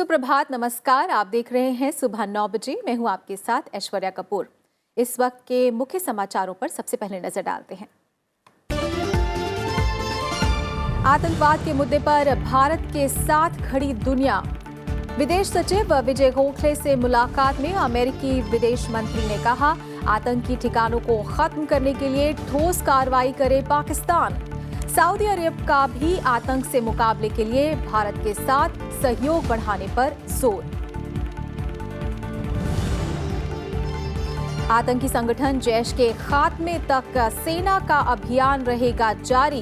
सुप्रभात, नमस्कार। आप देख रहे हैं सुबह 9 बजे। मैं हूं आपके साथ ऐश्वर्या कपूर। इस वक्त के मुख्य समाचारों पर सबसे पहले नजर डालते हैं। आतंकवाद के मुद्दे पर भारत के साथ खड़ी दुनिया। विदेश सचिव विजय गोखले से मुलाकात में अमेरिकी विदेश मंत्री ने कहा, आतंकी ठिकानों को खत्म करने के लिए ठोस कार्रवाई करे पाकिस्तान। सऊदी अरब का भी आतंक से मुकाबले के लिए भारत के साथ सहयोग बढ़ाने पर जोर। आतंकी संगठन जैश के खात्मे तक सेना का अभियान रहेगा जारी।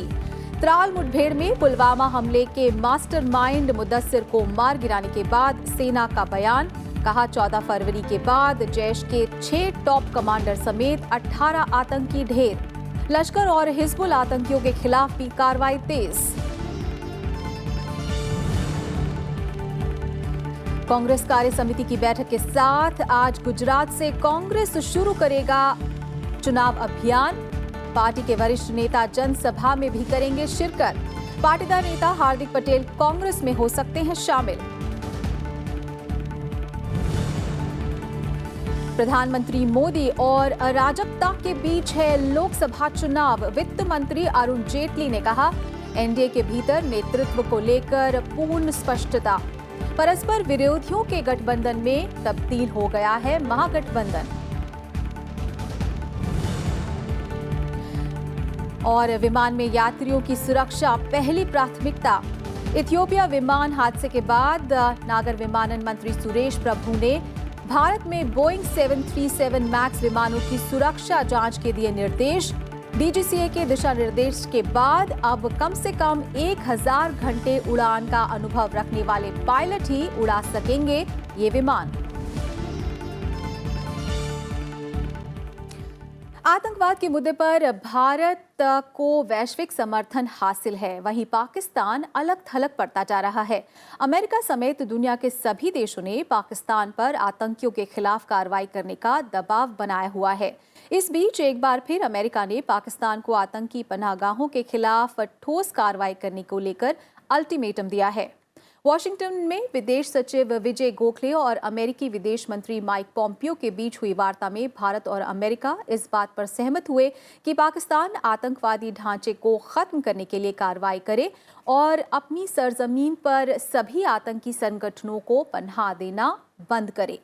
त्राल मुठभेड़ में पुलवामा हमले के मास्टरमाइंड मुदस्सिर को मार गिराने के बाद सेना का बयान, कहा 14 फरवरी के बाद जैश के 6 टॉप कमांडर समेत 18 आतंकी ढेर। लश्कर और हिजबुल आतंकियों के खिलाफ भी कार्रवाई तेज। कांग्रेस कार्य समिति की बैठक के साथ आज गुजरात से कांग्रेस शुरू करेगा चुनाव अभियान। पार्टी के वरिष्ठ नेता जनसभा में भी करेंगे शिरकत। पाटीदार नेता हार्दिक पटेल कांग्रेस में हो सकते हैं शामिल। प्रधानमंत्री मोदी और अराजकता के बीच है लोकसभा चुनाव। वित्त मंत्री अरुण जेटली ने कहा, एनडीए के भीतर नेतृत्व को लेकर पूर्ण स्पष्टता। परस्पर विरोधियों के गठबंधन में तब्दील हो गया है महागठबंधन। और विमान में यात्रियों की सुरक्षा पहली प्राथमिकता। इथियोपिया विमान हादसे के बाद नागर विमानन मंत्री सुरेश प्रभु ने भारत में बोइंग 737 मैक्स विमानों की सुरक्षा जांच के दिए निर्देश। डीजीसीए के दिशा निर्देश के बाद अब कम से कम 1000 घंटे उड़ान का अनुभव रखने वाले पायलट ही उड़ा सकेंगे ये विमान। आतंकवाद के मुद्दे पर भारत को वैश्विक समर्थन हासिल है, वहीं पाकिस्तान अलग थलग पड़ता जा रहा है। अमेरिका समेत दुनिया के सभी देशों ने पाकिस्तान पर आतंकियों के खिलाफ कार्रवाई करने का दबाव बनाया हुआ है। इस बीच एक बार फिर अमेरिका ने पाकिस्तान को आतंकी पनाहगाहों के खिलाफ ठोस कार्रवाई करने को लेकर अल्टीमेटम दिया है। वॉशिंगटन में विदेश सचिव विजय गोखले और अमेरिकी विदेश मंत्री माइक पॉम्पियो के बीच हुई वार्ता में भारत और अमेरिका इस बात पर सहमत हुए कि पाकिस्तान आतंकवादी ढांचे को खत्म करने के लिए कार्रवाई करे और अपनी सरजमीन पर सभी आतंकी संगठनों को पनाह देना बंद करे।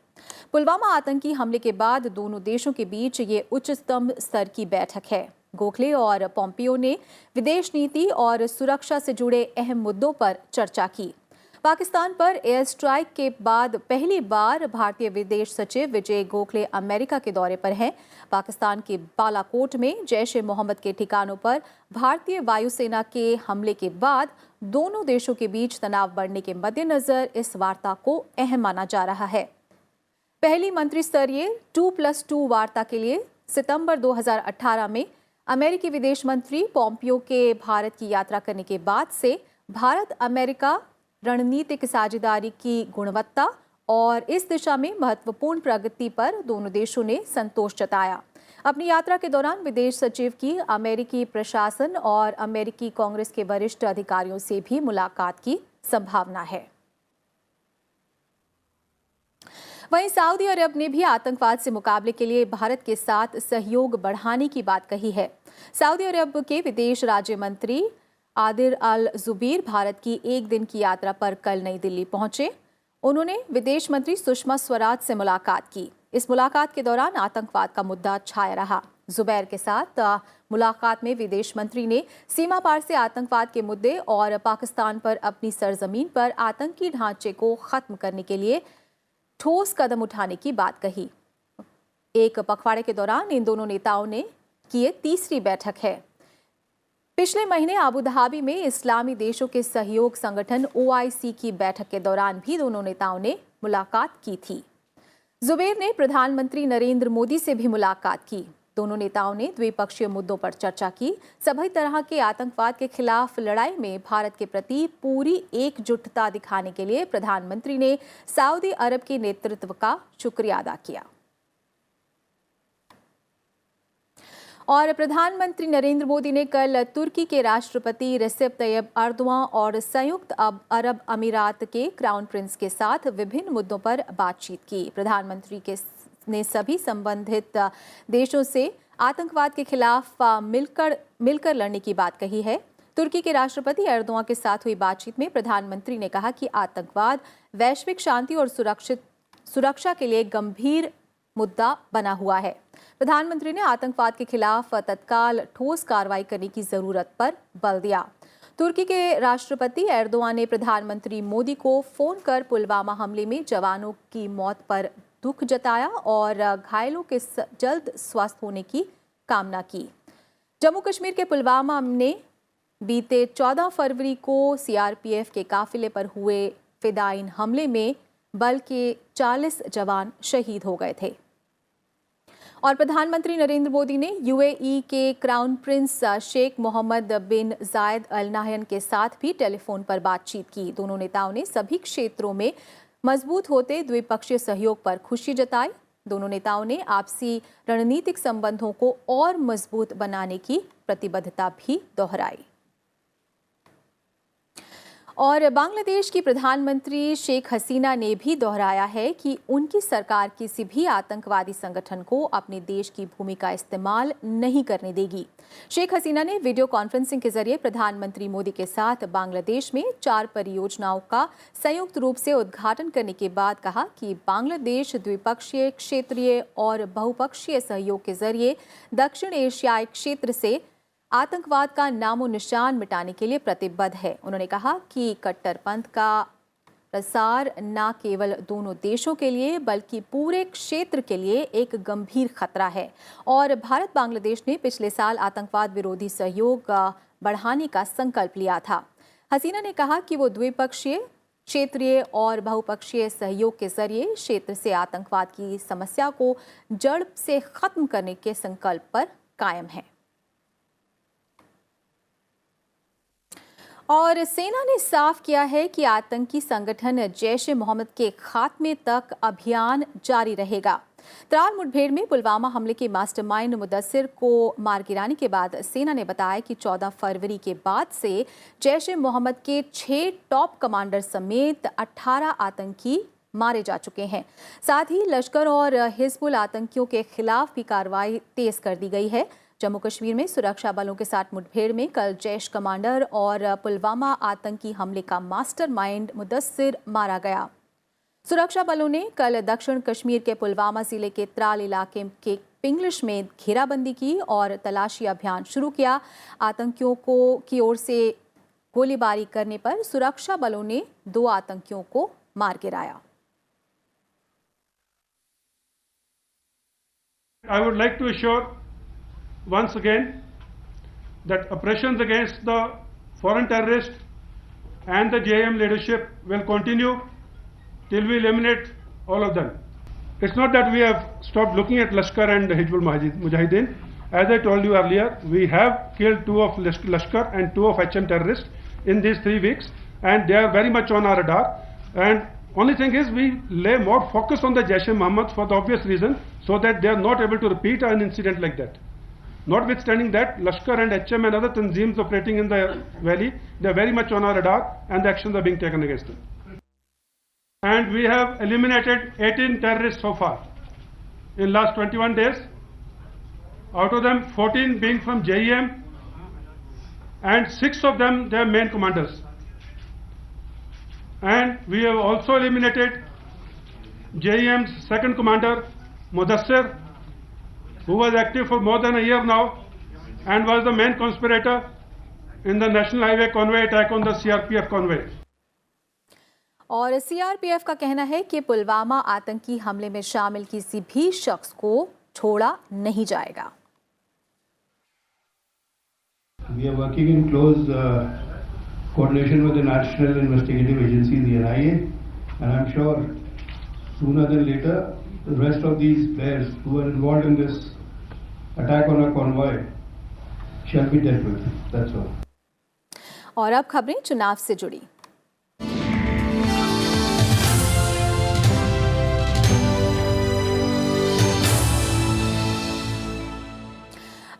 पुलवामा आतंकी हमले के बाद दोनों देशों के बीच ये उच्चतम स्तर की बैठक है। गोखले और पॉम्पियो ने विदेश नीति और सुरक्षा से जुड़े अहम मुद्दों पर चर्चा की। पाकिस्तान पर एयर स्ट्राइक के बाद पहली बार भारतीय विदेश सचिव विजय गोखले अमेरिका के दौरे पर हैं। पाकिस्तान के बालाकोट में जैश ए मोहम्मद के ठिकानों पर भारतीय वायुसेना के हमले के बाद दोनों देशों के बीच तनाव बढ़ने के मद्देनजर इस वार्ता को अहम माना जा रहा है। पहली मंत्री स्तरीय 2+2 वार्ता के लिए सितंबर 2018 में अमेरिकी विदेश मंत्री पॉम्पियो के भारत की यात्रा करने के बाद से भारत अमेरिका रणनीतिक साझेदारी की गुणवत्ता और इस दिशा में महत्वपूर्ण प्रगति पर दोनों देशों ने संतोष जताया। अपनी यात्रा के दौरान विदेश सचिव की अमेरिकी प्रशासन और अमेरिकी कांग्रेस के वरिष्ठ अधिकारियों से भी मुलाकात की संभावना है। वहीं सऊदी अरब ने भी आतंकवाद से मुकाबले के लिए भारत के साथ सहयोग बढ़ाने की बात कही है। सऊदी अरब के विदेश राज्य मंत्री आदिर अल जुबीर भारत की एक दिन की यात्रा पर कल नई दिल्ली पहुंचे। उन्होंने विदेश मंत्री सुषमा स्वराज से मुलाकात की। इस मुलाकात के दौरान आतंकवाद का मुद्दा छाया रहा। जुबैर के साथ मुलाकात में विदेश मंत्री ने सीमा पार से आतंकवाद के मुद्दे और पाकिस्तान पर अपनी सरजमीन पर आतंकी ढांचे को खत्म करने के लिए ठोस कदम उठाने की बात कही। एक पखवाड़े के दौरान इन दोनों नेताओं ने की ये तीसरी बैठक है। पिछले महीने अबू धाबी में इस्लामी देशों के सहयोग संगठन OIC की बैठक के दौरान भी दोनों नेताओं ने मुलाकात की थी। जुबैर ने प्रधानमंत्री नरेंद्र मोदी से भी मुलाकात की। दोनों नेताओं ने द्विपक्षीय मुद्दों पर चर्चा की। सभी तरह के आतंकवाद के खिलाफ लड़ाई में भारत के प्रति पूरी एकजुटता दिखाने के लिए प्रधानमंत्री ने सऊदी अरब के नेतृत्व का शुक्रिया अदा किया। और प्रधानमंत्री नरेंद्र मोदी ने कल तुर्की के राष्ट्रपति रेसेप तैयब अर्दोआन और संयुक्त अरब अमीरात के क्राउन प्रिंस के साथ विभिन्न मुद्दों पर बातचीत की। प्रधानमंत्री ने सभी संबंधित देशों से आतंकवाद के खिलाफ मिलकर लड़ने की बात कही है। तुर्की के राष्ट्रपति अर्दोआन के साथ हुई बातचीत में प्रधानमंत्री ने कहा कि आतंकवाद वैश्विक शांति और सुरक्षा के लिए गंभीर मुद्दा बना हुआ है। प्रधानमंत्री ने आतंकवाद के खिलाफ तत्काल ठोस कार्रवाई करने की जरूरत पर बल दिया। तुर्की के राष्ट्रपति एर्दोआन ने प्रधानमंत्री मोदी को फोन कर पुलवामा हमले में जवानों की मौत पर दुख जताया और घायलों के जल्द स्वस्थ होने की कामना की। जम्मू कश्मीर के पुलवामा में बीते 14 फरवरी को सीआरपीएफ के काफिले पर हुए फिदायीन हमले में बल के 40 जवान शहीद हो गए थे। और प्रधानमंत्री नरेंद्र मोदी ने यूएई के क्राउन प्रिंस शेख मोहम्मद बिन जायद अल नाहयान के साथ भी टेलीफोन पर बातचीत की। दोनों नेताओं ने सभी क्षेत्रों में मजबूत होते द्विपक्षीय सहयोग पर खुशी जताई। दोनों नेताओं ने आपसी रणनीतिक संबंधों को और मजबूत बनाने की प्रतिबद्धता भी दोहराई। और बांग्लादेश की प्रधानमंत्री शेख हसीना ने भी दोहराया है कि उनकी सरकार किसी भी आतंकवादी संगठन को अपने देश की भूमि का इस्तेमाल नहीं करने देगी। शेख हसीना ने वीडियो कॉन्फ्रेंसिंग के जरिए प्रधानमंत्री मोदी के साथ बांग्लादेश में 4 परियोजनाओं का संयुक्त रूप से उद्घाटन करने के बाद कहा कि बांग्लादेश द्विपक्षीय, क्षेत्रीय और बहुपक्षीय सहयोग के जरिए दक्षिण एशियाई क्षेत्र से आतंकवाद का नामो निशान मिटाने के लिए प्रतिबद्ध है। उन्होंने कहा कि कट्टरपंथ का प्रसार न केवल दोनों देशों के लिए बल्कि पूरे क्षेत्र के लिए एक गंभीर खतरा है और भारत बांग्लादेश ने पिछले साल आतंकवाद विरोधी सहयोग बढ़ाने का संकल्प लिया था। हसीना ने कहा कि वो द्विपक्षीय, क्षेत्रीय और बहुपक्षीय सहयोग के जरिए क्षेत्र से आतंकवाद की समस्या को जड़ से खत्म करने के संकल्प पर कायम है। और सेना ने साफ किया है कि आतंकी संगठन जैश-ए-मोहम्मद के खात्मे तक अभियान जारी रहेगा। त्राल मुठभेड़ में पुलवामा हमले के मास्टरमाइंड मुदस्सिर को मार गिराने के बाद सेना ने बताया कि 14 फरवरी के बाद से जैश-ए-मोहम्मद के 6 टॉप कमांडर समेत 18 आतंकी मारे जा चुके हैं। साथ ही लश्कर और हिजबुल आतंकियों के खिलाफ भी कार्रवाई तेज कर दी गई है। जम्मू कश्मीर में सुरक्षा बलों के साथ मुठभेड़ में कल जैश कमांडर और पुलवामा आतंकी हमले का मास्टरमाइंड मुदस्सिर मारा गया। सुरक्षा बलों ने कल दक्षिण कश्मीर के पुलवामा जिले के त्राल इलाके के पिंगलिश में घेराबंदी की और तलाशी अभियान शुरू किया। आतंकियों की ओर से गोलीबारी करने पर सुरक्षा बलों ने 2 आतंकियों को मार गिराया। I would like to assure once again that operations against the foreign terrorists and the JM leadership will continue till we eliminate all of them. It's not that we have stopped looking at Lashkar and Hizbul Mujahideen. As I told you earlier, we have killed 2 of Lashkar and 2 of HM terrorists in these 3 weeks, and they are very much on our radar. And only thing is, we lay more focus on the Jaish-e-Mohammed for the obvious reason, so that they are not able to repeat an incident like that. Notwithstanding that, Lashkar and HM and other tanzeems operating in the valley, they are very much on our radar, and the actions are being taken against them. And we have eliminated 18 terrorists so far in last 21 days. Out of them, 14 being from JEM, and 6 of them, they are main commanders. And we have also eliminated JEM's second commander, Mudassir, who was active for more than a year now and was the main conspirator in the National Highway convoy attack on the CRPF convoy. और CRPF का कहना है कि पुलवामा आतंकी हमले में शामिल किसी भी शख्स को छोड़ा नहीं जाएगा। We are working in close coordination with the National Investigative Agency, the NIA, and I'm sure sooner than later the rest of these players who are involved in this attack on our convoy shall be dealt with. That's all. और अब खबरें चुनाव से जुड़ी।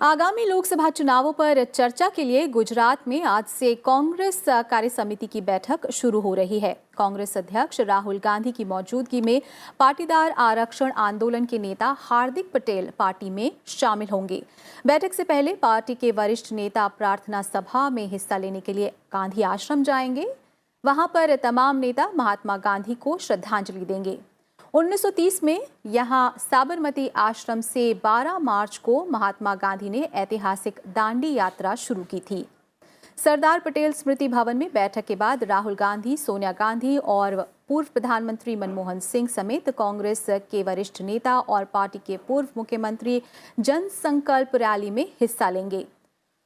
आगामी लोकसभा चुनावों पर चर्चा के लिए गुजरात में आज से कांग्रेस कार्य समिति की बैठक शुरू हो रही है। कांग्रेस अध्यक्ष राहुल गांधी की मौजूदगी में पाटीदार आरक्षण आंदोलन के नेता हार्दिक पटेल पार्टी में शामिल होंगे। बैठक से पहले पार्टी के वरिष्ठ नेता प्रार्थना सभा में हिस्सा लेने के लिए गांधी आश्रम जाएंगे। वहां पर तमाम नेता महात्मा गांधी को श्रद्धांजलि देंगे। 1930 में यहां साबरमती आश्रम से 12 मार्च को महात्मा गांधी ने ऐतिहासिक दांडी यात्रा शुरू की थी। सरदार पटेल स्मृति भवन में बैठक के बाद राहुल गांधी, सोनिया गांधी और पूर्व प्रधानमंत्री मनमोहन सिंह समेत कांग्रेस के वरिष्ठ नेता और पार्टी के पूर्व मुख्यमंत्री जन संकल्प रैली में हिस्सा लेंगे।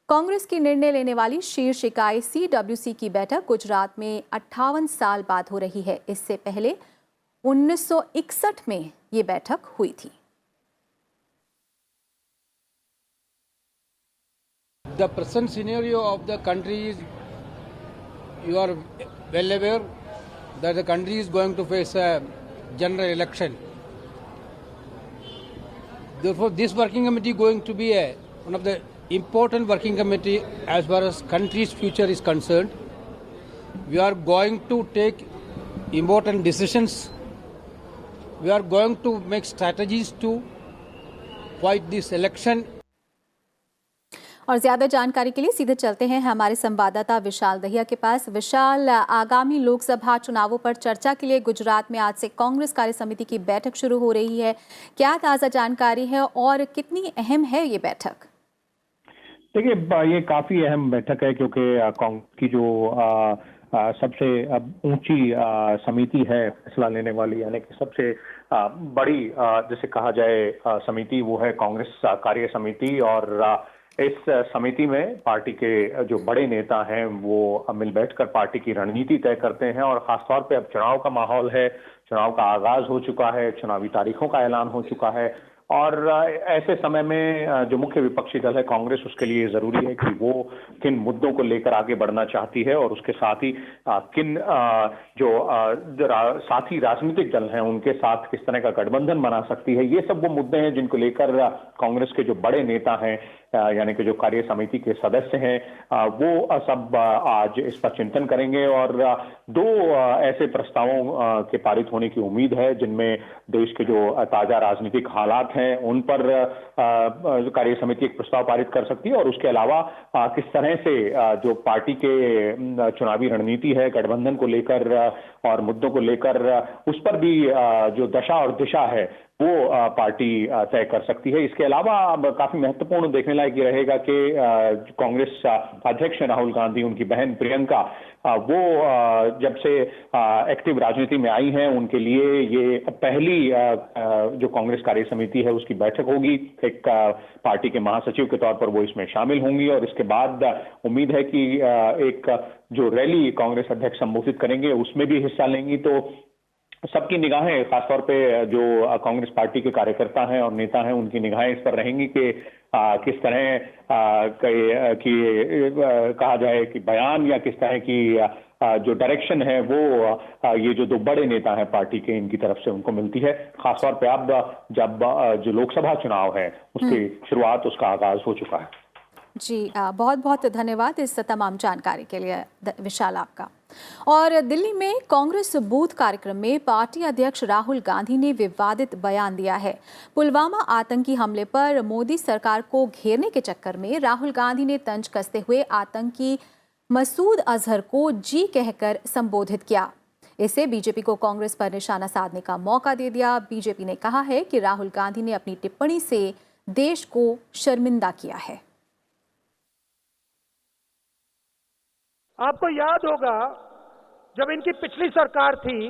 कांग्रेस की निर्णय लेने वाली शीर्ष इकाई CWC की बैठक गुजरात में 58 साल बाद हो रही है। इससे पहले 1961 में ये बैठक हुई थी। The present scenario of the country is, you are well aware that the country is going to face a general election. Therefore, this working committee is going to be one of the important working committee as far as country's future is concerned. We are going to take important decisions. We are going to make strategies to fight this election. और ज्यादा जानकारी के लिए सीधे चलते हैं हमारे संवाददाता विशाल दहिया के पास। विशाल, आगामी लोकसभा चुनावों पर चर्चा के लिए गुजरात में आज से कांग्रेस कार्य समिति की बैठक शुरू हो रही है। क्या ताज़ा जानकारी है और कितनी अहम है ये बैठक? देखिए, ये काफी अहम बैठक है क्योंकि कांग्रेस की जो सबसे ऊंची समिति है फैसला लेने वाली, यानी कि सबसे बड़ी जिसे कहा जाए समिति, वो है कांग्रेस कार्य समिति। और इस समिति में पार्टी के जो बड़े नेता हैं वो मिल बैठकर पार्टी की रणनीति तय करते हैं। और खासतौर पे अब चुनाव का माहौल है, चुनाव का आगाज हो चुका है, चुनावी तारीखों का ऐलान हो चुका है। और ऐसे समय में जो मुख्य विपक्षी दल है कांग्रेस, उसके लिए जरूरी है कि वो किन मुद्दों को लेकर आगे बढ़ना चाहती है और उसके साथ ही किन जो साथी राजनीतिक दल हैं उनके साथ किस तरह का गठबंधन बना सकती है। ये सब वो मुद्दे हैं जिनको लेकर कांग्रेस के जो बड़े नेता हैं, यानी कि जो कार्य समिति के सदस्य हैं, वो सब आज इस पर चिंतन करेंगे। और दो ऐसे प्रस्तावों के पारित होने की उम्मीद है जिनमें देश के जो ताजा राजनीतिक हालात हैं उन पर कार्य समिति एक प्रस्ताव पारित कर सकती है। और उसके अलावा किस तरह से जो पार्टी के चुनावी रणनीति है गठबंधन को लेकर और मुद्दों को लेकर, उस पर भी जो दशा और दिशा है वो पार्टी तय कर सकती है। इसके अलावा अब काफी महत्वपूर्ण देखने लायक ये रहेगा कि कांग्रेस अध्यक्ष राहुल गांधी, उनकी बहन प्रियंका, वो जब से एक्टिव राजनीति में आई हैं उनके लिए ये पहली जो कांग्रेस कार्य समिति है उसकी बैठक होगी। एक पार्टी के महासचिव के तौर पर वो इसमें शामिल होंगी और इसके बाद उम्मीद है कि एक जो रैली कांग्रेस अध्यक्ष संबोधित करेंगे उसमें भी हिस्सा लेंगी। तो सबकी निगाहें, खासतौर पे जो कांग्रेस पार्टी के कार्यकर्ता हैं और नेता हैं, उनकी निगाहें इस पर रहेंगी कि किस तरह की कहा जाए कि बयान या किस तरह की जो डायरेक्शन है वो ये जो दो बड़े नेता हैं पार्टी के, इनकी तरफ से उनको मिलती है। खासतौर पे अब जब जो लोकसभा चुनाव है उसकी शुरुआत, उसका आगाज हो चुका है। जी, बहुत बहुत धन्यवाद इस तमाम जानकारी के लिए विशाल आपका। और दिल्ली में कांग्रेस बूथ कार्यक्रम में पार्टी अध्यक्ष राहुल गांधी ने विवादित बयान दिया है। पुलवामा आतंकी हमले पर मोदी सरकार को घेरने के चक्कर में राहुल गांधी ने तंज कसते हुए आतंकी मसूद अजहर को जी कहकर संबोधित किया। इससे बीजेपी को कांग्रेस पर निशाना साधने का मौका दे दिया। बीजेपी ने कहा है कि राहुल गांधी ने अपनी टिप्पणी से देश को शर्मिंदा किया है। आपको याद होगा जब इनकी पिछली सरकार थी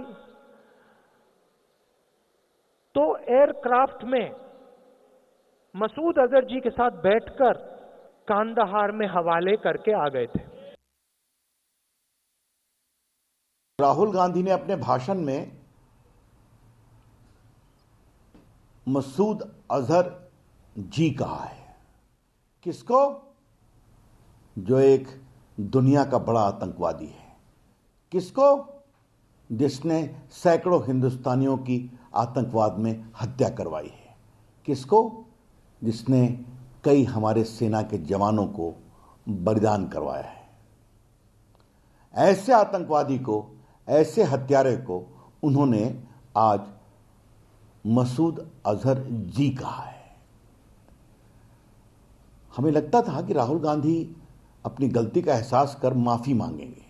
तो एयरक्राफ्ट में मसूद अजहर जी के साथ बैठकर कांदाहार में हवाले करके आ गए थे। राहुल गांधी ने अपने भाषण में मसूद अजहर जी कहा है। किसको? जो एक दुनिया का बड़ा आतंकवादी है। किसको? जिसने सैकड़ों हिंदुस्तानियों की आतंकवाद में हत्या करवाई है। किसको? जिसने कई हमारे सेना के जवानों को बलिदान करवाया है। ऐसे आतंकवादी को, ऐसे हत्यारे को उन्होंने आज मसूद अजहर जी कहा है। हमें लगता था कि राहुल गांधी अपनी गलती का एहसास कर माफी मांगेंगे,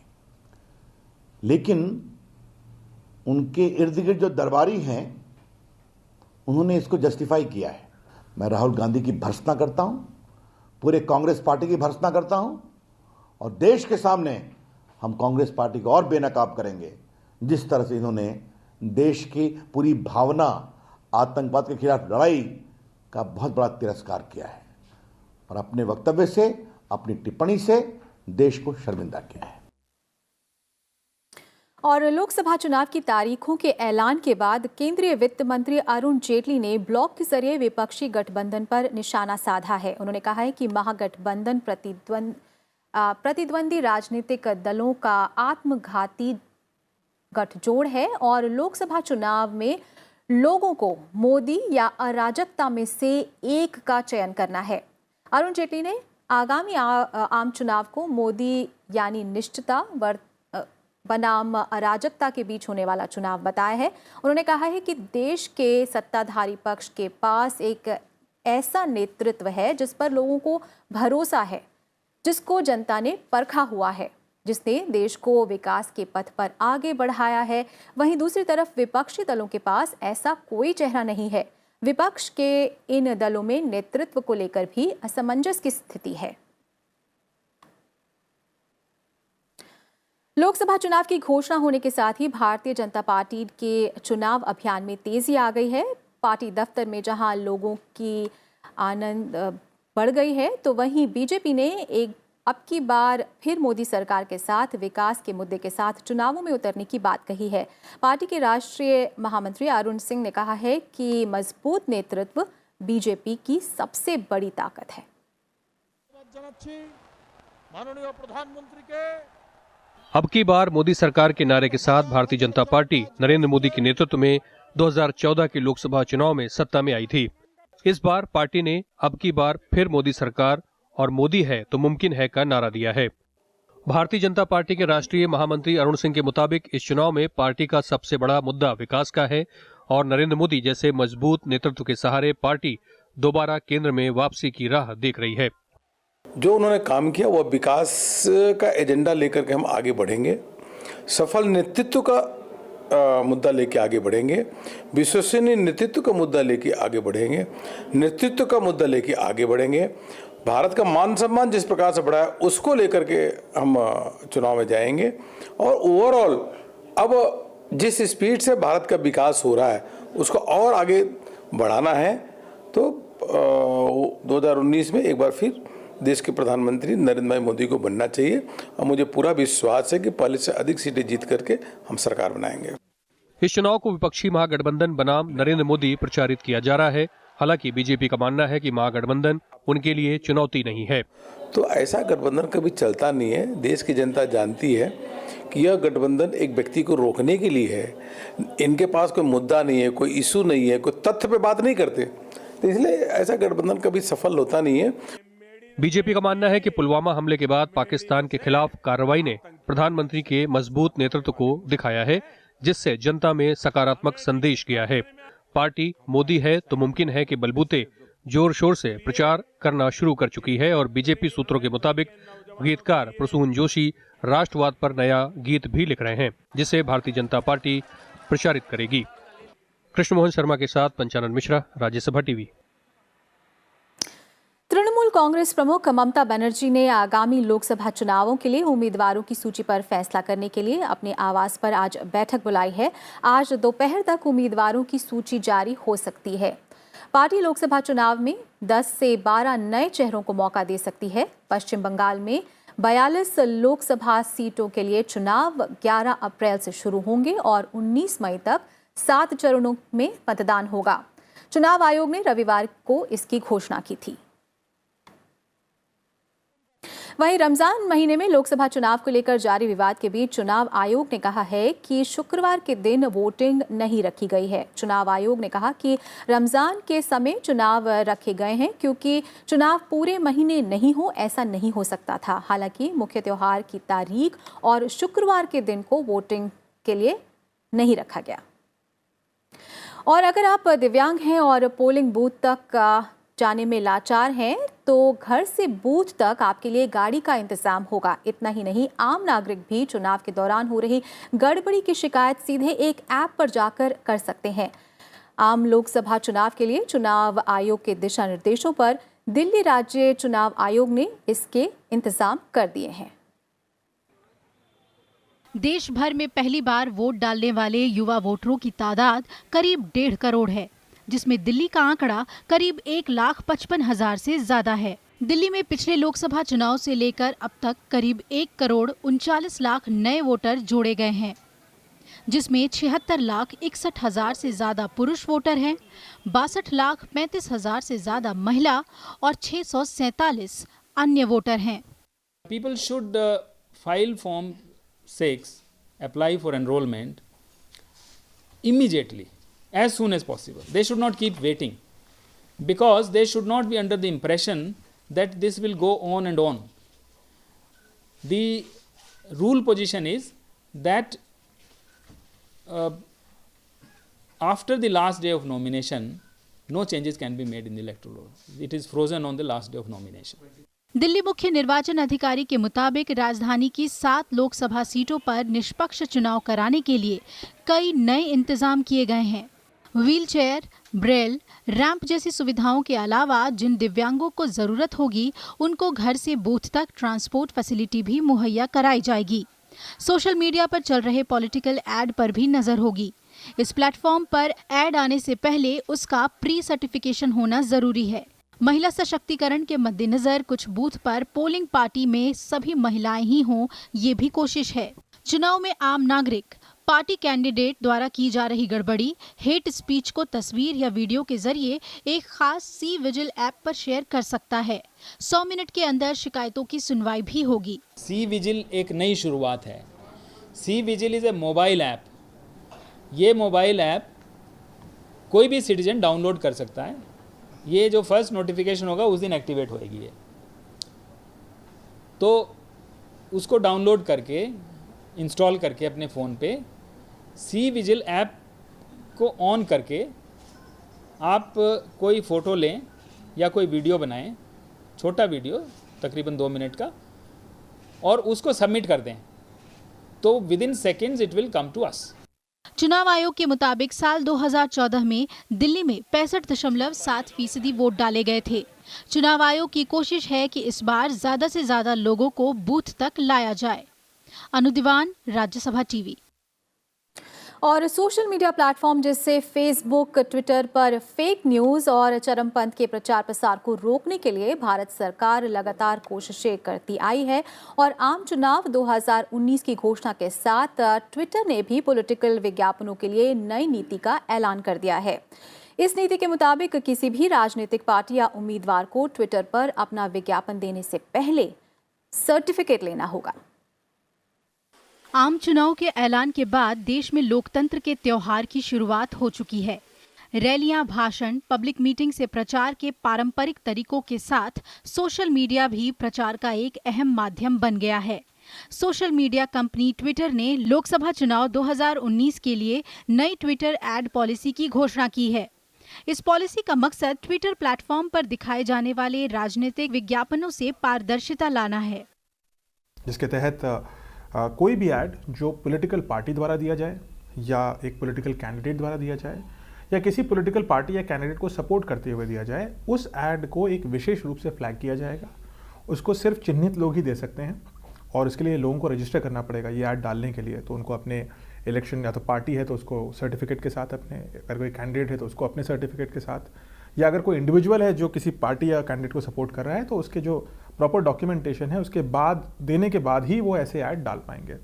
लेकिन उनके इर्द गिर्द जो दरबारी हैं उन्होंने इसको जस्टिफाई किया है। मैं राहुल गांधी की भर्त्सना करता हूं, पूरे कांग्रेस पार्टी की भर्त्सना करता हूं, और देश के सामने हम कांग्रेस पार्टी को और बेनकाब करेंगे जिस तरह से इन्होंने देश की पूरी भावना आतंकवाद के खिलाफ लड़ाई का बहुत बड़ा तिरस्कार किया है और अपने वक्तव्य से, अपनी टिप्पणी से देश को शर्मिंदा किया है। और लोकसभा चुनाव की तारीखों के ऐलान के बाद केंद्रीय वित्त मंत्री अरुण जेटली ने ब्लॉग के जरिए विपक्षी गठबंधन पर निशाना साधा है। उन्होंने कहा है कि महागठबंधन प्रतिद्वंदी राजनीतिक दलों का आत्मघाती गठजोड़ है और लोकसभा चुनाव में लोगों को मोदी या अराजकता में से एक का चयन करना है। अरुण जेटली ने आगामी आम चुनाव को मोदी यानी निष्ठता बनाम अराजकता के बीच होने वाला चुनाव बताया है। उन्होंने कहा है कि देश के सत्ताधारी पक्ष के पास एक ऐसा नेतृत्व है जिस पर लोगों को भरोसा है, जिसको जनता ने परखा हुआ है, जिसने देश को विकास के पथ पर आगे बढ़ाया है। वहीं दूसरी तरफ विपक्षी दलों के पास ऐसा कोई चेहरा नहीं है। विपक्ष के इन दलों में नेतृत्व को लेकर भी असमंजस की स्थिति है। लोकसभा चुनाव की घोषणा होने के साथ ही भारतीय जनता पार्टी के चुनाव अभियान में तेजी आ गई है। पार्टी दफ्तर में जहां लोगों की आनंद बढ़ गई है, तो वहीं बीजेपी ने अब की बार फिर मोदी सरकार के साथ विकास के मुद्दे के साथ चुनावों में उतरने की बात कही है। पार्टी के राष्ट्रीय महामंत्री अरुण सिंह ने कहा है कि मजबूत नेतृत्व बीजेपी की सबसे बड़ी ताकत है। माननीय प्रधानमंत्री के अब की बार मोदी सरकार के नारे के साथ भारतीय जनता पार्टी नरेंद्र मोदी के नेतृत्व में 2014 के लोकसभा चुनाव में सत्ता में आई थी। इस बार पार्टी ने अब की बार फिर मोदी सरकार और मोदी है तो मुमकिन है का नारा दिया है। भारतीय जनता पार्टी के राष्ट्रीय महामंत्री अरुण सिंह के मुताबिक इस चुनाव में पार्टी का सबसे बड़ा मुद्दा विकास का है और नरेंद्र मोदी जैसे मजबूत नेतृत्व के सहारे पार्टी दोबारा केंद्र में वापसी की राह देख रही है। जो उन्होंने काम किया वह विकास का एजेंडा लेकर के हम आगे बढ़ेंगे, सफल नेतृत्व का मुद्दा लेके आगे बढ़ेंगे, विश्वसनीय नेतृत्व का मुद्दा लेके आगे बढ़ेंगे, नेतृत्व का मुद्दा लेके आगे बढ़ेंगे। भारत का मान सम्मान जिस प्रकार से बढ़ा है उसको लेकर के हम चुनाव में जाएंगे और ओवरऑल अब जिस स्पीड से भारत का विकास हो रहा है उसको और आगे बढ़ाना है। तो 2019 में एक बार फिर देश के प्रधानमंत्री नरेंद्र भाई मोदी को बनना चाहिए और मुझे पूरा विश्वास है कि पहले से अधिक सीटें जीत करके हम सरकार बनाएंगे। इस चुनाव को विपक्षी महागठबंधन बनाम नरेंद्र मोदी प्रचारित किया जा रहा है। हालांकि बीजेपी का मानना है कि महागठबंधन उनके लिए चुनौती नहीं है। तो ऐसा गठबंधन कभी चलता नहीं है। देश की जनता जानती है कि यह गठबंधन एक व्यक्ति को रोकने के लिए है। इनके पास कोई मुद्दा नहीं है, कोई इशू नहीं है, कोई तथ्य पे बात नहीं करते, तो इसलिए ऐसा गठबंधन कभी सफल होता नहीं है। बीजेपी का मानना है कि पुलवामा हमले के बाद पाकिस्तान के खिलाफ कार्रवाई ने प्रधानमंत्री के मजबूत नेतृत्व को दिखाया है, जिससे जनता में सकारात्मक संदेश गया है। पार्टी मोदी है तो मुमकिन है कि बलबूते जोर शोर से प्रचार करना शुरू कर चुकी है और बीजेपी सूत्रों के मुताबिक गीतकार प्रसून जोशी राष्ट्रवाद पर नया गीत भी लिख रहे हैं, जिसे भारतीय जनता पार्टी प्रचारित करेगी। कृष्ण मोहन शर्मा के साथ पंचानन मिश्रा, राज्यसभा टीवी। तृणमूल कांग्रेस प्रमुख ममता बनर्जी ने आगामी लोकसभा चुनावों के लिए उम्मीदवारों की सूची पर फैसला करने के लिए अपने आवास पर आज बैठक बुलाई है। आज दोपहर तक उम्मीदवारों की सूची जारी हो सकती है। पार्टी लोकसभा चुनाव में 10 से 12 नए चेहरों को मौका दे सकती है। पश्चिम बंगाल में 42 लोकसभा सीटों के लिए चुनाव 11 अप्रैल से शुरू होंगे और 19 मई तक 7 चरणों में मतदान होगा। चुनाव आयोग ने रविवार को इसकी घोषणा की थी। वहीं रमजान महीने में लोकसभा चुनाव को लेकर जारी विवाद के बीच चुनाव आयोग ने कहा है कि शुक्रवार के दिन वोटिंग नहीं रखी गई है। चुनाव आयोग ने कहा कि रमजान के समय चुनाव रखे गए हैं क्योंकि चुनाव पूरे महीने नहीं हो ऐसा नहीं हो सकता था। हालांकि मुख्य त्योहार की तारीख और शुक्रवार के दिन को वोटिंग के लिए नहीं रखा गया। और अगर आप दिव्यांग हैं और पोलिंग बूथ तक जाने में लाचार हैं तो घर से बूथ तक आपके लिए गाड़ी का इंतजाम होगा। इतना ही नहीं, आम नागरिक भी चुनाव के दौरान हो रही गड़बड़ी की शिकायत सीधे एक ऐप पर जाकर कर सकते हैं। आम लोकसभा चुनाव के लिए चुनाव आयोग के दिशा निर्देशों पर दिल्ली राज्य चुनाव आयोग ने इसके इंतजाम कर दिए हैं। देश भर में पहली बार वोट डालने वाले युवा वोटरों की तादाद करीब 1.5 करोड़ है, जिसमें दिल्ली का आंकड़ा करीब 1,55,000 से ज्यादा है। दिल्ली में पिछले लोकसभा चुनाव से लेकर अब तक करीब 1,39,00,000 नए वोटर जोड़े गए हैं, जिसमें 76,61,000 से ज्यादा पुरुष वोटर हैं, 62,35,000 से ज्यादा महिला और 647 अन्य वोटर हैं। People should file Form 6, apply for enrollment immediately, as soon as possible. They should not keep waiting, because they should not be under the impression that this will go on and on. The rule position is that after the last day of nomination, no changes can be made in the electoral roll. It is frozen on the last day of nomination. Delhi मुख्य निर्वाचन अधिकारी के मुताबिक राजधानी की 7 लोकसभा सीटों पर निष्पक्ष चुनाव कराने के लिए कई नए इंतजाम किए गए हैं। व्हीलचेयर, ब्रेल, रैंप जैसी सुविधाओं के अलावा जिन दिव्यांगों को जरूरत होगी उनको घर से बूथ तक ट्रांसपोर्ट फैसिलिटी भी मुहैया कराई जाएगी। सोशल मीडिया पर चल रहे पॉलिटिकल एड पर भी नजर होगी। इस प्लेटफॉर्म पर एड आने से पहले उसका प्री सर्टिफिकेशन होना जरूरी है। महिला सशक्तिकरण के मद्देनजर कुछ बूथ पर पोलिंग पार्टी में सभी महिलाएं ही हों, ये भी कोशिश है। चुनाव में आम नागरिक पार्टी कैंडिडेट द्वारा की जा रही गड़बड़ी, हेट स्पीच को तस्वीर या वीडियो के जरिए एक खास सी विजिल ऐप पर शेयर कर सकता है। 100 मिनट के अंदर शिकायतों की सुनवाई भी होगी। सी विजिल एक नई शुरुआत है। C vigil is a mobile app. ये मोबाइल ऐप कोई भी सिटीजन डाउनलोड कर सकता है। ये जो फर्स्ट नोटिफिकेशन होगा उस दिन एक्टिवेट होएगी ये, तो उसको डाउनलोड करके इंस्टॉल करके अपने फ़ोन पे सी विजिल ऐप को ऑन करके आप कोई फ़ोटो लें या कोई वीडियो बनाएं, छोटा वीडियो तकरीबन 2 मिनट का, और उसको सबमिट कर दें, तो within seconds it will come to us. चुनाव आयोग के मुताबिक साल 2014 में दिल्ली में 65.7% वोट डाले गए थे। चुनाव आयोग की कोशिश है कि इस बार ज्यादा से ज्यादा लोगों को बूथ तक लाया जाए। अनु दीवान, राज्यसभा टीवी। और सोशल मीडिया प्लेटफॉर्म जैसे फेसबुक, ट्विटर पर फेक न्यूज़ और चरमपंथ के प्रचार प्रसार को रोकने के लिए भारत सरकार लगातार कोशिशें करती आई है और आम चुनाव 2019 की घोषणा के साथ ट्विटर ने भी पॉलिटिकल विज्ञापनों के लिए नई नीति का ऐलान कर दिया है। इस नीति के मुताबिक किसी भी राजनीतिक पार्टी या उम्मीदवार को ट्विटर पर अपना विज्ञापन देने से पहले सर्टिफिकेट लेना होगा। आम चुनाव के ऐलान के बाद देश में लोकतंत्र के त्योहार की शुरुआत हो चुकी है। रैलियां, भाषण, पब्लिक मीटिंग से प्रचार के पारंपरिक तरीकों के साथ सोशल मीडिया भी प्रचार का एक अहम माध्यम बन गया है। सोशल मीडिया कंपनी ट्विटर ने लोकसभा चुनाव 2019 के लिए नई ट्विटर एड पॉलिसी की घोषणा की है। इस पॉलिसी का मकसद ट्विटर प्लेटफॉर्म पर दिखाए जाने वाले राजनीतिक विज्ञापनों से पारदर्शिता लाना है, जिसके तहत कोई भी ऐड जो पॉलिटिकल पार्टी द्वारा दिया जाए या एक पॉलिटिकल कैंडिडेट द्वारा दिया जाए या किसी पॉलिटिकल पार्टी या कैंडिडेट को सपोर्ट करते हुए दिया जाए, उस ऐड को एक विशेष रूप से फ्लैग किया जाएगा। उसको सिर्फ चिन्हित लोग ही दे सकते हैं और इसके लिए लोगों को रजिस्टर करना पड़ेगा ये ऐड डालने के लिए। तो उनको अपने इलेक्शन, या तो पार्टी है तो उसको सर्टिफिकेट के साथ, अपने अगर कोई कैंडिडेट है तो उसको अपने सर्टिफिकेट के साथ, या अगर कोई इंडिविजुअल है जो किसी पार्टी या कैंडिडेट को सपोर्ट कर रहा है तो उसके जो प्रॉपर डॉक्यूमेंटेशन है उसके बाद देने के बाद ही वो ऐसे ऐड डाल पाएंगे।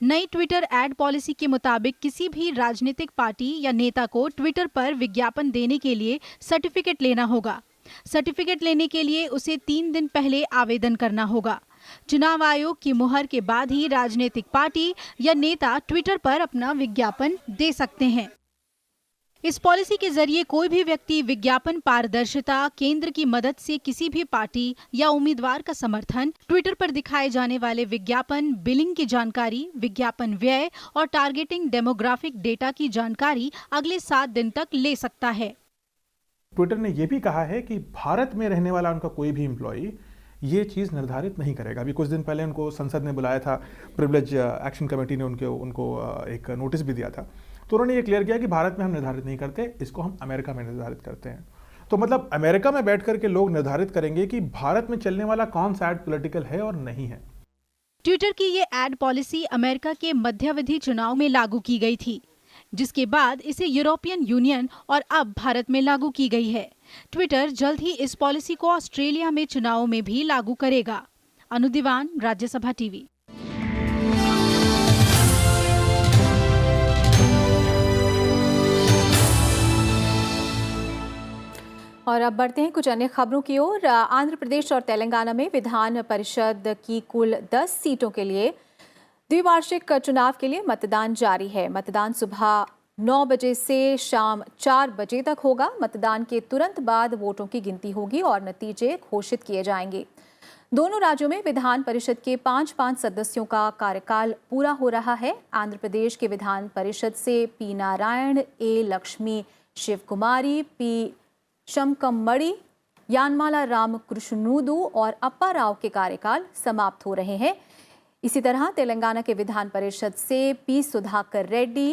नई ट्विटर एड पॉलिसी के मुताबिक किसी भी राजनीतिक पार्टी या नेता को ट्विटर पर विज्ञापन देने के लिए सर्टिफिकेट लेना होगा। सर्टिफिकेट लेने के लिए उसे 3 दिन पहले आवेदन करना होगा। चुनाव आयोग की मुहर के बाद ही राजनीतिक पार्टी या नेता ट्विटर पर अपना विज्ञापन दे सकते हैं। इस पॉलिसी के जरिए कोई भी व्यक्ति विज्ञापन पारदर्शिता, केंद्र की मदद से किसी भी पार्टी या उम्मीदवार का समर्थन, ट्विटर पर दिखाए जाने वाले विज्ञापन, बिलिंग की जानकारी, विज्ञापन व्यय और टारगेटिंग डेमोग्राफिक डेटा की जानकारी अगले 7 दिन तक ले सकता है। ट्विटर ने यह भी कहा है कि भारत में रहने वाला उनका कोई भी एम्प्लॉई ये चीज़ निर्धारित नहीं करेगा। अभी कुछ दिन पहले उनको संसद ने बुलाया था, प्रिविलेज एक्शन कमेटी ने उनको एक नोटिस भी दिया था, तो उन्होंने ये क्लियर किया कि भारत में हम निर्धारित नहीं करते, इसको हम अमेरिका में निर्धारित करते हैं। तो मतलब अमेरिका में बैठ करके लोग निर्धारित करेंगे कि भारत में चलने वाला कौन सा एड पॉलिटिकल है और नहीं है। ट्विटर की ये एड पॉलिसी अमेरिका के मध्यावधि चुनाव में लागू की गई थी, जिसके बाद इसे यूरोपियन यूनियन और अब भारत में लागू की गई है। ट्विटर जल्द ही इस पॉलिसी को ऑस्ट्रेलिया में चुनावों में भी लागू करेगा। अनु दीवान, राज्यसभा टीवी। और अब बढ़ते हैं कुछ अन्य खबरों की ओर। आंध्र प्रदेश और तेलंगाना में विधान परिषद की कुल 10 सीटों के लिए द्विवार्षिक चुनाव के लिए मतदान जारी है। मतदान सुबह 9 बजे से शाम 4 बजे तक होगा। मतदान के तुरंत बाद वोटों की गिनती होगी और नतीजे घोषित किए जाएंगे। दोनों राज्यों में विधान परिषद के 5-5 सदस्यों का कार्यकाल पूरा हो रहा है। आंध्र प्रदेश के विधान परिषद से पी नारायण, ए लक्ष्मी शिवकुमारी, पी शमकम्मड़ी, यानमाला रामकृष्णुदु और अप्पा राव के कार्यकाल समाप्त हो रहे हैं। इसी तरह तेलंगाना के विधान परिषद से पी सुधाकर रेड्डी,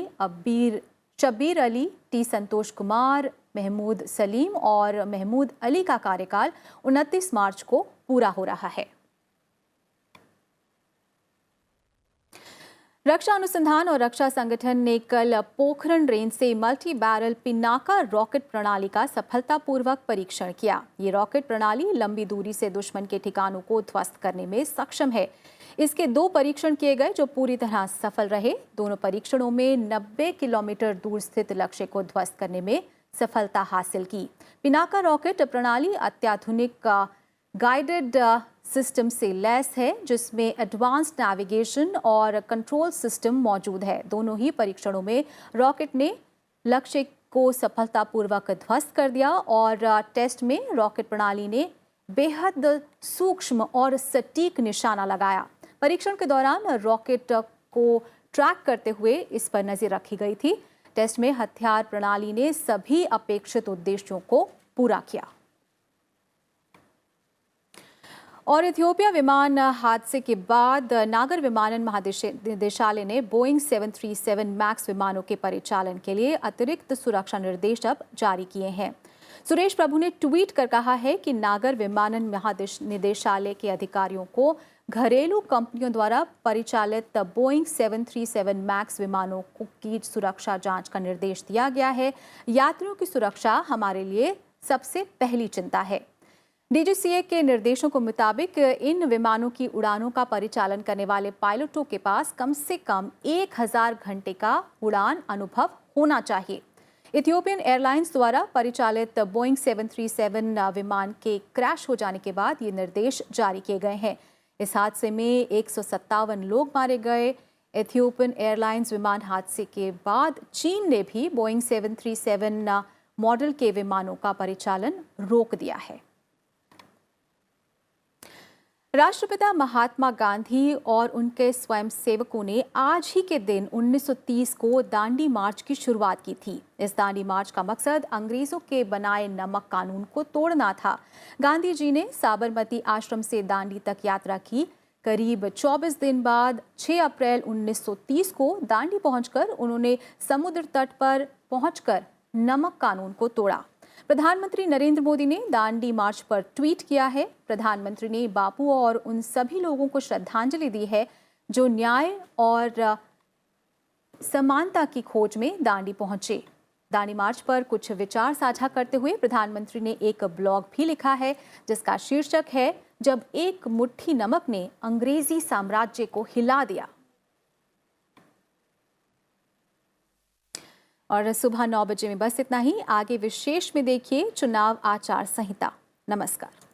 शब्बीर अली, टी संतोष कुमार, महमूद सलीम और महमूद अली का कार्यकाल 29 मार्च को पूरा हो रहा है। रक्षा अनुसंधान और रक्षा संगठन ने कल पोखरण रेंज से मल्टी बैरल पिनाका रॉकेट प्रणाली का सफलतापूर्वक परीक्षण किया। ये रॉकेट प्रणाली लंबी दूरी से दुश्मन के ठिकानों को ध्वस्त करने में सक्षम है। इसके 2 परीक्षण किए गए जो पूरी तरह सफल रहे। दोनों परीक्षणों में 90 किलोमीटर दूर स्थित लक्ष्य को ध्वस्त करने में सफलता हासिल की। पिनाका रॉकेट प्रणाली अत्याधुनिक गाइडेड सिस्टम से लैस है, जिसमें एडवांस्ड नेविगेशन और कंट्रोल सिस्टम मौजूद है। दोनों ही परीक्षणों में रॉकेट ने लक्ष्य को सफलतापूर्वक ध्वस्त कर दिया और टेस्ट में रॉकेट प्रणाली ने बेहद सूक्ष्म और सटीक निशाना लगाया। परीक्षण के दौरान रॉकेट को ट्रैक करते हुए इस पर नजर रखी गई थी। टेस्ट में हथियार प्रणाली ने सभी अपेक्षित उद्देश्यों को पूरा किया। और इथियोपिया विमान हादसे के बाद नागर विमानन महानिदेशालय ने बोइंग 737 मैक्स विमानों के परिचालन के लिए अतिरिक्त सुरक्षा निर्देश अब जारी किए हैं। सुरेश प्रभु ने ट्वीट कर कहा है कि नागर विमानन महानिदेशालय के अधिकारियों को घरेलू कंपनियों द्वारा परिचालित बोइंग 737 मैक्स विमानों की सुरक्षा जांच का निर्देश दिया गया है। यात्रियों की सुरक्षा हमारे लिए सबसे पहली चिंता है। डीजीसीए के निर्देशों के मुताबिक इन विमानों की उड़ानों का परिचालन करने वाले पायलटों के पास कम से कम 1000 घंटे का उड़ान अनुभव होना चाहिए। इथियोपियन एयरलाइंस द्वारा परिचालित बोइंग 737 विमान के क्रैश हो जाने के बाद ये निर्देश जारी किए गए हैं। इस हादसे में 157 लोग मारे गए। इथियोपियन एयरलाइंस विमान हादसे के बाद चीन ने भी बोइंग 737 मॉडल के विमानों का परिचालन रोक दिया है। राष्ट्रपिता महात्मा गांधी और उनके स्वयंसेवकों ने आज ही के दिन 1930 को दांडी मार्च की शुरुआत की थी। इस दांडी मार्च का मकसद अंग्रेजों के बनाए नमक कानून को तोड़ना था। गांधी जी ने साबरमती आश्रम से दांडी तक यात्रा की। करीब 24 दिन बाद 6 अप्रैल 1930 को दांडी पहुंचकर उन्होंने समुद्र तट पर पहुंचकर नमक कानून को तोड़ा। प्रधानमंत्री नरेंद्र मोदी ने दांडी मार्च पर ट्वीट किया है। प्रधानमंत्री ने बापू और उन सभी लोगों को श्रद्धांजलि दी है जो न्याय और समानता की खोज में दांडी पहुंचे। दांडी मार्च पर कुछ विचार साझा करते हुए प्रधानमंत्री ने एक ब्लॉग भी लिखा है जिसका शीर्षक है जब एक मुट्ठी नमक ने अंग्रेजी साम्राज्य को हिला दिया। और सुबह 9 बजे में बस इतना ही। आगे विशेष में देखिए चुनाव आचार संहिता। नमस्कार।